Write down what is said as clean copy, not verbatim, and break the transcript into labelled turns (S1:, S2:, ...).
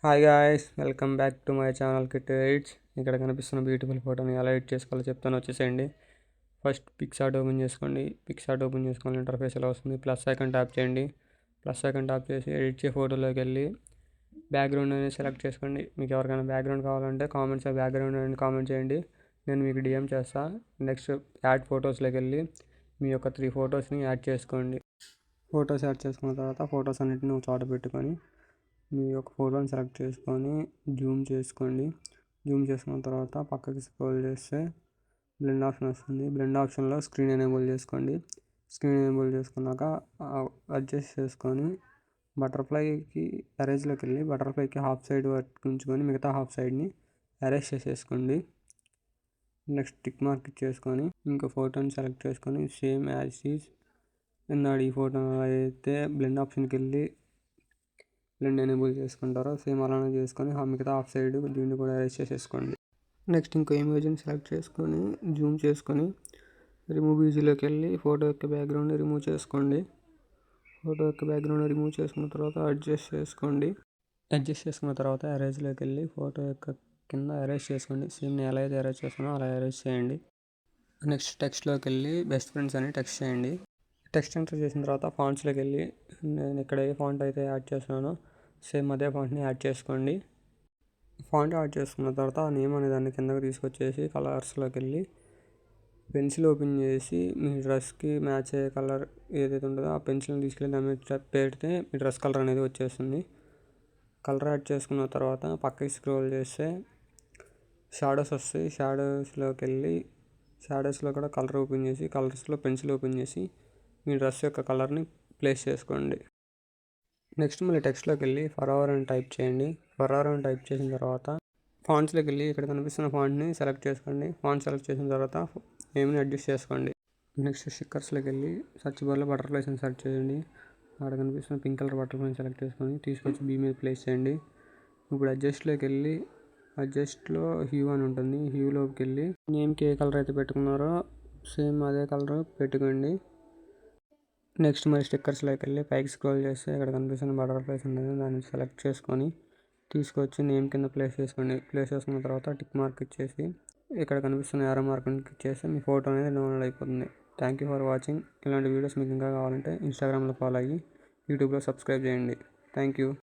S1: Hi guys, welcome back to my channel kit edits. ఇక్కడ కనిపిస్తున్న beautiful ఫోటోని ఎలా ఎడిట్ చేసుకోవాలో చెప్తాను, వచ్చేసేయండి. ఫస్ట్ పిక్సార్ట్ ఓపెన్ చేసుకోండి. పిక్సార్ట్ ఓపెన్ చేసుకోవాలి, ఇంటర్ఫేస్ ఎలా వస్తుంది. ప్లస్ ఐకాన్ ట్యాప్ చేయండి. ప్లస్ ఐకాన్ ట్యాప్ చేసి ఎడిట్ చే ఫోటోలోకి వెళ్ళి బ్యాక్గ్రౌండ్ అనేది సెలెక్ట్ చేసుకోండి. మీకు ఎవరికైనా బ్యాక్గ్రౌండ్ కావాలంటే కామెంట్స్ బ్యాక్గ్రౌండ్ అని కామెంట్ చేయండి, నేను మీకు డిఎం చేస్తాను. నెక్స్ట్ యాడ్ ఫొటోస్లోకి వెళ్ళి మీ యొక్క 3 ఫొటోస్ని యాడ్ చేసుకోండి. ఫొటోస్ యాడ్ చేసుకున్న తర్వాత ఫొటోస్ అన్నింటిని ఒక చోట పెట్టుకొని మీ యొక్క ఫోటోని సెలెక్ట్ చేసుకొని జూమ్ చేసుకోండి. జూమ్ చేసుకున్న తర్వాత పక్కకి స్క్రోల్ చేస్తే బ్లెండ్ ఆప్షన్ వస్తుంది. బ్లెండ్ ఆప్షన్లో స్క్రీన్ ఎనేబుల్ చేసుకోండి. స్క్రీన్ ఎనేబుల్ చేసుకున్నాక అడ్జస్ట్ చేసుకొని బటర్ఫ్లైకి ఎరేజ్లోకి వెళ్ళి బటర్ఫ్లైకి హాఫ్ సైడ్ వరకు ఉంచుకొని మిగతా హాఫ్ సైడ్ని ఎరేజ్ చేసేసుకోండి. నెక్స్ట్ టిక్ మార్క్ చేసుకొని ఇంకో ఫోటోని సెలెక్ట్ చేసుకొని సేమ్ యాజ్ ఈజ్ ఈ ఫోటో అయితే బ్లెండ్ ఆప్షన్కి వెళ్ళి బ్లెండ్ ఎనేబుల్ చేసుకుంటారో సేమ్ అలానే చేసుకొని మిగతా హాఫ్ సైడ్ దీన్ని కూడా ఎరేజ్ చేసేసుకోండి. నెక్స్ట్ ఇంకో ఇమేజ్ని సెలెక్ట్ చేసుకొని జూమ్ చేసుకొని రిమూవ్ ఈజీలోకి వెళ్ళి ఫోటో యొక్క బ్యాక్గ్రౌండ్ రిమూవ్ చేసుకోండి. ఫోటో యొక్క బ్యాక్గ్రౌండ్ రిమూవ్ చేసుకున్న తర్వాత అడ్జస్ట్ చేసుకోండి. అడ్జస్ట్ చేసుకున్న తర్వాత ఎరేజ్లోకి వెళ్ళి ఫోటో యొక్క కింద ఎరేజ్ చేసుకోండి. సేమ్ నేను ఎలా అయితే ఎరేజ్ చేస్తానో అలా ఎరేజ్ చేయండి. నెక్స్ట్ టెక్స్ట్లోకి వెళ్ళి బెస్ట్ ఫ్రెండ్స్ అని టెక్స్ట్ చేయండి. టెక్స్ట్ ఎంటర్ చేసిన తర్వాత ఫాంట్స్లోకి వెళ్ళి నేను ఇక్కడ ఏ ఫాంట్ అయితే యాడ్ చేస్తున్నానో సేమ్ అదే ఫాంట్ని యాడ్ చేసుకోండి. ఫాంట్ యాడ్ చేసుకున్న తర్వాత ఆ నేమ్ అనే దాన్ని కిందకి తీసుకొచ్చేసి కలర్స్లోకి వెళ్ళి పెన్సిల్ ఓపెన్ చేసి మీ డ్రెస్కి మ్యాచ్ అయ్యే కలర్ ఏదైతే ఉంటుందో ఆ పెన్సిల్ని తీసుకెళ్ళి దాని మీద పెడితే మీ డ్రెస్ కలర్ అనేది వచ్చేస్తుంది. కలర్ యాడ్ చేసుకున్న తర్వాత పక్కకి స్క్రోల్ చేస్తే షాడోస్ వస్తాయి. షాడోస్లోకి వెళ్ళి షాడోస్లో కూడా కలర్ ఓపెన్ చేసి కలర్స్లో పెన్సిల్ ఓపెన్ చేసి మీ డ్రెస్ యొక్క కలర్ని ప్లేస్ చేసుకోండి. నెక్స్ట్ మళ్ళీ టెక్స్ట్లోకి వెళ్ళి ఫర్ అని టైప్ చేయండి. ఫర్ అని టైప్ చేసిన తర్వాత ఫాంట్స్లోకి వెళ్ళి ఇక్కడ కనిపిస్తున్న ఫాంట్ని సెలెక్ట్ చేసుకోండి. ఫాంట్ సెలెక్ట్ చేసిన తర్వాత నేమ్ని అడ్జస్ట్ చేసుకోండి. నెక్స్ట్ స్టిక్కర్స్లోకి వెళ్ళి సర్చ్ బార్లో బటర్ఫ్లైస్ అని సెర్చ్ చేయండి. అక్కడ కనిపిస్తున్న పింక్ కలర్ బటర్ఫ్లైని సెలెక్ట్ చేసుకొని తీసుకొచ్చి బీ మీద ప్లేస్ చేయండి. ఇప్పుడు అడ్జస్ట్లోకి వెళ్ళి అడ్జస్ట్లో హ్యూ అని ఉంటుంది. హ్యూలోకి వెళ్ళి నేమ్కి ఏ కలర్ అయితే పెట్టుకున్నారో సేమ్ అదే కలర్ పెట్టుకోండి. నెక్స్ట్ మరి స్టిక్కర్స్లోకి వెళ్ళి పైకి స్క్రోల్ చేస్తే ఇక్కడ కనిపిస్తున్న బటర్ఫ్లైస్ ఉంటుంది, దాన్ని సెలెక్ట్ చేసుకొని తీసుకొచ్చి నేమ్ కింద ప్లేస్ చేసుకోండి. ప్లేస్ చేసుకున్న తర్వాత టిక్ మార్క్ ఇచ్చేసి ఇక్కడ కనిపిస్తున్న యారో మార్క్ని క్లిక్ చేస్తే మీ ఫోటో అనేది డౌన్లోడ్ అయిపోతుంది. Thank you for watching. ఇలాంటి వీడియోస్ మీకు ఇంకా కావాలంటే ఇన్స్టాగ్రామ్లో ఫాలో అయ్యి యూట్యూబ్లో సబ్స్క్రైబ్ చేయండి. Thank you.